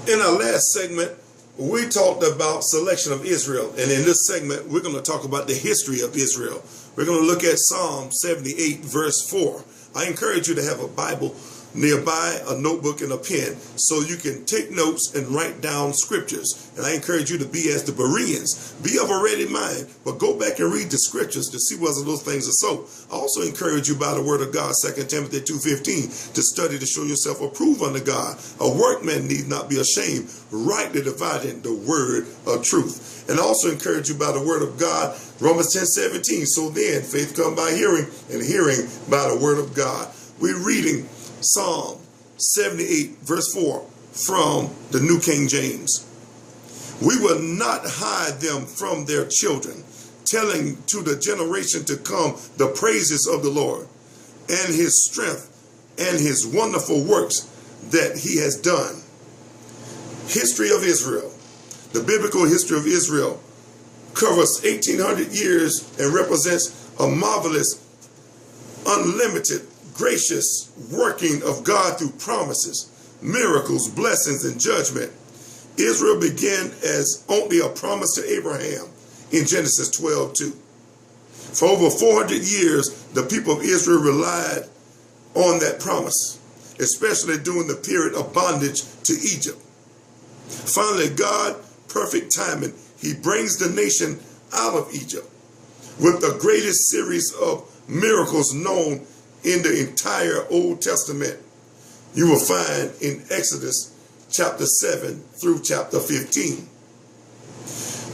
In our last segment, we talked about selection of Israel. And in this segment, we're going to talk about the history of Israel. We're going to look at Psalm 78, verse 4. I encourage you to have a Bible nearby, a notebook and a pen, so you can take notes and write down scriptures. And I encourage you to be as the Bereans, be of a ready mind, but go back and read the scriptures to see whether those things are so. I also encourage you by the word of God, 2 Timothy 2:15, to study to show yourself approved unto God. A workman need not be ashamed, rightly dividing the word of truth. And I also encourage you by the word of God, Romans 10:17. So then, faith comes by hearing, and hearing by the word of God. We're reading Psalm 78, verse 4 from the New King James. We will not hide them from their children, telling to the generation to come the praises of the Lord and his strength and his wonderful works that he has done. History of Israel. The biblical history of Israel covers 1800 years and represents a marvelous, unlimited, gracious working of God through promises, miracles, blessings, and judgment. Israel began as only a promise to Abraham in Genesis 12:2. For over 400 years, the people of Israel relied on that promise, especially during the period of bondage to Egypt. Finally, God, perfect timing, he brings the nation out of Egypt with the greatest series of miracles known in the entire Old Testament. You will find in Exodus chapter 7 through chapter 15.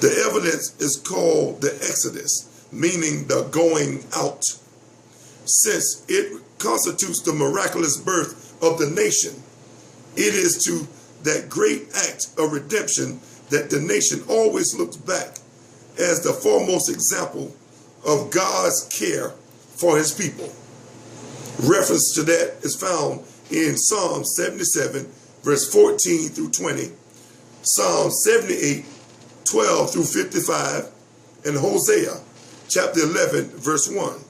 The evidence is called the Exodus, meaning the going out, since it constitutes the miraculous birth of the nation. It is to that great act of redemption that the nation always looks back as the foremost example of God's care for his people. Reference to that is found in Psalm 77, verse 14 through 20, Psalm 78, 12 through 55, and Hosea chapter 11, verse 1.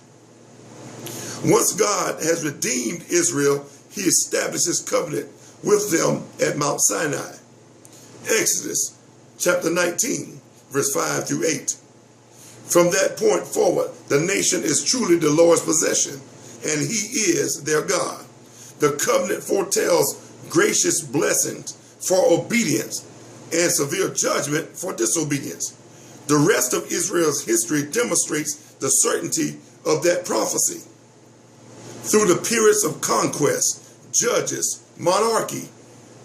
Once God has redeemed Israel, he established his covenant with them at Mount Sinai. Exodus chapter 19, verse 5 through 8. From that point forward, the nation is truly the Lord's possession, and he is their God. The covenant foretells gracious blessings for obedience and severe judgment for disobedience. The rest of Israel's history demonstrates the certainty of that prophecy. Through the periods of conquest, judges, monarchy,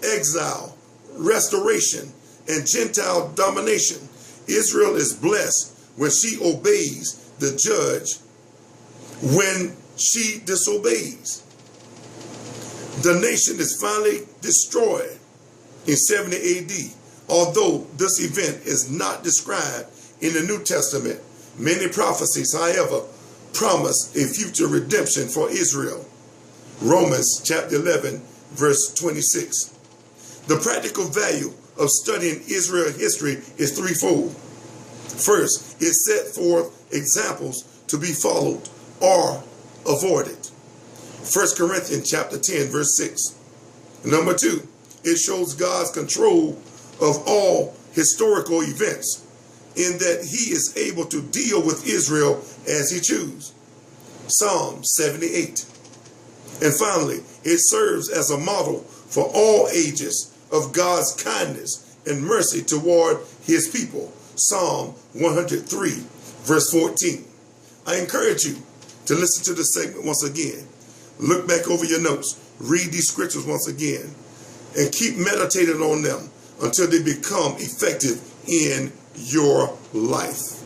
exile, restoration, and Gentile domination, Israel is blessed when she obeys the judge. When she disobeys, the nation is finally destroyed in 70 AD. Although this event is not described in the New Testament, many prophecies, however, promise a future redemption for Israel. Romans chapter 11, verse 26. The practical value of studying Israel history is threefold. First, it set forth examples to be followed or avoided. 1 Corinthians chapter 10, verse 6. Number 2, it shows God's control of all historical events, in that he is able to deal with Israel as he chooses. Psalm 78. And finally, it serves as a model for all ages of God's kindness and mercy toward his people. Psalm 103, verse 14. I encourage you to listen to this segment once again. Look back over your notes, read these scriptures once again, and keep meditating on them until they become effective in your life.